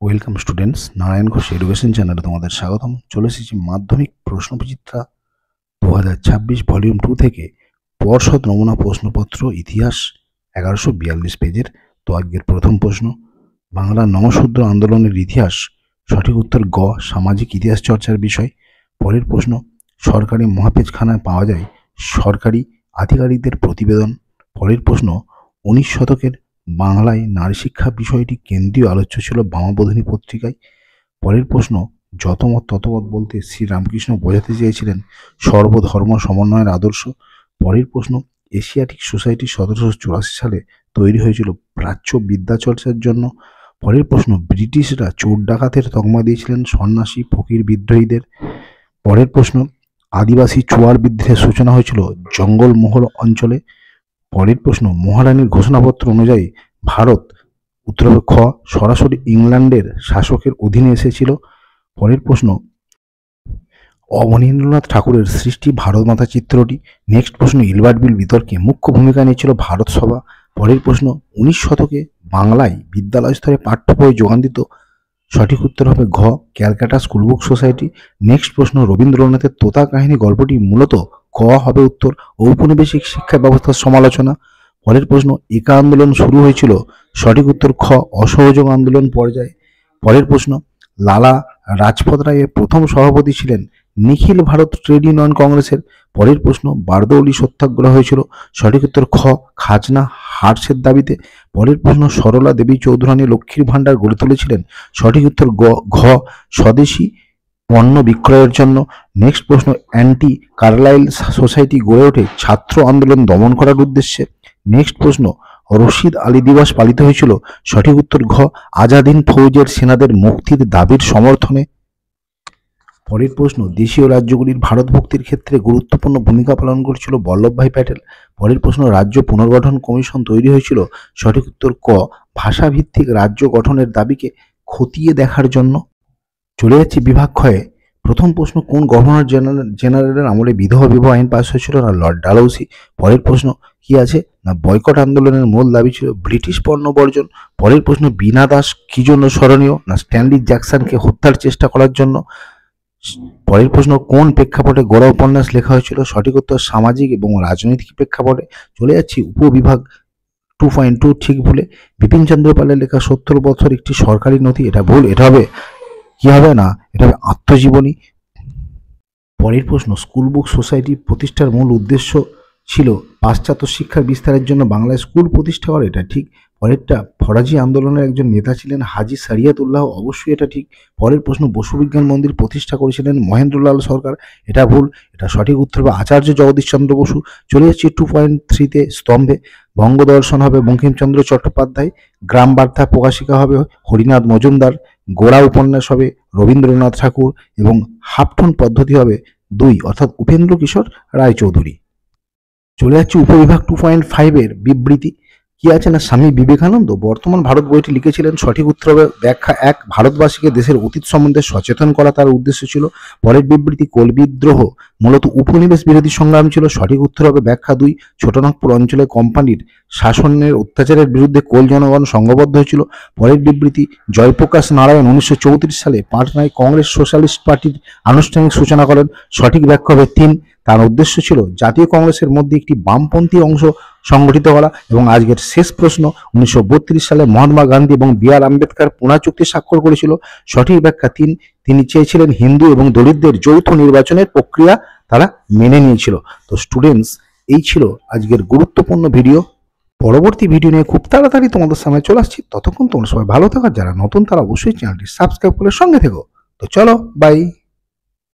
Welcome students, Narayan Ghosh education চ্যানেলে তোমাদের স্বাগতম। চলে এসেছি মাধ্যমিক প্রশ্নবিচিত্রা 2026 ভলিউম 2 থেকে পর্ষদ নমুনা প্রশ্নপত্র ইতিহাস 1142 পেজের। তো আজকের প্রথম প্রশ্ন, বাংলা নমশূদ্র আন্দোলনের ইতিহাস। সঠিক উত্তর গ, সামাজিক ইতিহাস চর্চার বিষয়। পরের প্রশ্ন, সরকারি মহাপেজখানায় পাওয়া যায় সরকারি আধিকারিকদের প্রতিবেদন। পরের প্রশ্ন, 19 শতকের বাংলায় নারী শিক্ষা বিষয়টি কেন্দ্রীয় আলোচ্য ছিল বামাবোধিনী পত্রিকায়। পরের প্রশ্ন, যতমত ততমত বলতে শ্রীরামকৃষ্ণ বোঝাতে চেয়েছিলেন সর্বধর্ম সমন্বয়ের আদর্শ। পরের প্রশ্ন, এশিয়াটিক সোসাইটি 1784 সালে তৈরি হয়েছিল প্রাচ্য বিদ্যাচর্চার জন্য। পরের প্রশ্ন, ব্রিটিশরা চোর ডাকাতের তকমা দিয়েছিলেন সন্ন্যাসী ফকির বিদ্রোহীদের। পরের প্রশ্ন, আদিবাসী চুয়ার বিদ্রোহের সূচনা হয়েছিল জঙ্গলমহল অঞ্চলে। পরের প্রশ্ন, মহারানীর ঘোষণাপত্র অনুযায়ী ভারত উত্তর হবে খ, সরাসরি ইংল্যান্ডের শাসকের অধীনে এসেছিল। পরের প্রশ্ন, অবনীন্দ্রনাথ ঠাকুরের সৃষ্টি ভারত মাতা চিত্রটি। নেক্সট প্রশ্ন, ইলবার্ট বিল বিতর্কে মুখ্য ভূমিকা নিয়েছিল ভারত সভা। পরের প্রশ্ন, 19 শতকে বাংলায় বিদ্যালয় স্তরে পাঠ্য বই যোগান দিত। সঠিক উত্তর হবে ঘ, Calcutta school book society. Next প্রশ্ন, রবীন্দ্রনাথের তোতা কাহিনী গল্পটি মূলত ক হবে উত্তর ঔপনিবেশিক শিক্ষা ব্যবস্থার সমালোচনা। পরের প্রশ্ন, একা আন্দোলন শুরু হয়েছিল। সঠিক উত্তর খ, অসহযোগ আন্দোলন পর্যায়ে। পরের প্রশ্ন, লালা রাজপথ রায়ের প্রথম সভাপতি ছিলেন নিখিল ভারত ট্রেড ইউনিয়ন কংগ্রেসের। পরের প্রশ্ন, বারদৌলি সত্যাগ্রহ হয়েছিল। সঠিক উত্তর খ, খাজনা হ্রাসের দাবিতে। পরের প্রশ্ন, সরলা দেবী চৌধুরানী লক্ষ্মীর ভাণ্ডার গড়ে তুলেছিলেন। সঠিক উত্তর ঘ, স্বদেশী পণ্য বিক্রয়ের জন্য। নেক্সট প্রশ্ন, অ্যান্টি কার্লাইল সোসাইটি গড়ে ওঠে ছাত্র আন্দোলন দমন করার উদ্দেশ্যে। নেক্সট প্রশ্ন, রশিদ আলী দিবস পালিত হয়েছিল। সঠিক উত্তর ঘ, আজাদিন ফৌজের সেনাদের মুক্তির দাবির সমর্থনে। পরের প্রশ্ন, দেশীয় রাজ্যগুলির ভারত ভক্তির ক্ষেত্রে গুরুত্বপূর্ণ ভূমিকা পালন করেছিল বল্লভভাই প্যাটেল। পরের প্রশ্ন, রাজ্য পুনর্গঠন কমিশন তৈরি হয়েছিল। সঠিক উত্তর ক, ভাষাভিত্তিক রাজ্য গঠনের দাবিকে খতিয়ে দেখার জন্য। চলে যাচ্ছি বিভাগ ক্ষয়ে। প্রথম প্রশ্ন, কোন গভর্নর জেনারেলের আমলে বিধবা বিবাহ আইন পাস হয়েছিল? না লর্ড ডালহৌসি। পরের প্রশ্ন কি আছে? না বয়কট আন্দোলনের মূল দাবি ছিল ব্রিটিশ পণ্য বর্জন। পরের প্রশ্ন, বীণা দাস কি জন্য স্মরণীয়? না স্ট্যানলি জ্যাকসনকে হত্যার চেষ্টা করার জন্য। পরের প্রশ্ন, কোন প্রেক্ষাপটে গোড়া উপন্যাস লেখা হয়েছিল? সঠিক উত্তর সামাজিক এবং রাজনৈতিক প্রেক্ষাপটে। চলে যাচ্ছি উপবিভাগ 2.2 ঠিক ভুলে। বিপিনচন্দ্র পালের লেখা 70 বছর একটি সরকারি নথি, এটা ভুল। এটা হবে কি হবে? না এটা হবে আত্মজীবনী। পরের প্রশ্ন, স্কুল বুক সোসাইটি প্রতিষ্ঠার মূল উদ্দেশ্য ছিল পাশ্চাত্য শিক্ষার বিস্তারের জন্য বাংলায় স্কুল প্রতিষ্ঠা করে, এটা ঠিক। পরেরটা, ফরাজি আন্দোলনের একজন নেতা ছিলেন হাজি সারিয়াতুল্লাহ, অবশ্যই এটা ঠিক। পরের প্রশ্ন, বসু বিজ্ঞান মন্দির প্রতিষ্ঠা করেছিলেন মহেন্দ্রলাল সরকার, এটা ভুল। এটা সঠিক উত্তর হবে আচার্য জগদীশ চন্দ্র বসু। চলে যাচ্ছি 2.3-তে স্তম্ভে। বঙ্গদর্শন হবে বঙ্কিমচন্দ্র চট্টোপাধ্যায়, গ্রাম বার্তা প্রকাশিকা হবে হরিনাথ মজুমদার, গোড়া উপন্যাস হবে রবীন্দ্রনাথ ঠাকুর এবং হাফটন পদ্ধতি হবে 2 অর্থাৎ উপেন্দ্র কিশোর রায়চৌধুরী। চলে যাচ্ছে উপবিভাগ 2.5-এর বিবৃতি। কি আছে? না স্বামী বিবেকানন্দ বর্তমান ভারত বইটি লিখেছিলেন। সঠিক উত্তর হবে ব্যাখ্যা 1, ভারতবাসীকে দেশের অতীত সম্বন্ধে সচেতন করা তার উদ্দেশ্য ছিল। পরের বিবৃতি, কোল বিদ্রোহ মূলত উপনিবেশ বিরোধী সংগ্রাম ছিল। সঠিক উত্তর হবে ব্যাখ্যা 2, ছোটনাগপুর অঞ্চলে কোম্পানির শাসনের অত্যাচারের বিরুদ্ধে কোল জনগণ সংঘবদ্ধ হয়েছিল। পরের বিবৃতি, জয়প্রকাশ নারায়ণ 1934 সালে পাটনায় কংগ্রেস সোশ্যালিস্ট পার্টির আনুষ্ঠানিক সূচনা করেন। সঠিক ব্যাখ্যা হবে 3, তার উদ্দেশ্য ছিল জাতীয় কংগ্রেসের মধ্যে একটি বামপন্থী অংশ সংগঠিত করা। এবং আজকের শেষ প্রশ্ন, 1932 সালে মহাত্মা গান্ধী এবং বি.আর. আম্বেদকর পুনা চুক্তি স্বাক্ষর করেছিল। সঠিক ব্যাখ্যা 3, তিনি চেয়েছিলেন হিন্দু এবং দলিতদের যৌথ নির্বাচনের প্রক্রিয়া তারা মেনে নিয়েছিল। তো স্টুডেন্টস, এই ছিল আজকের গুরুত্বপূর্ণ ভিডিও। পরবর্তী ভিডিও নিয়ে খুব তাড়াতাড়ি তোমাদের সামনে চলে আসছি। ততক্ষণ তোমরা সবাই ভালো থাকো, যারা নতুন তারা অবশ্যই চ্যানেলটি সাবস্ক্রাইব করে সঙ্গে থেকো। তো চলো, বাই।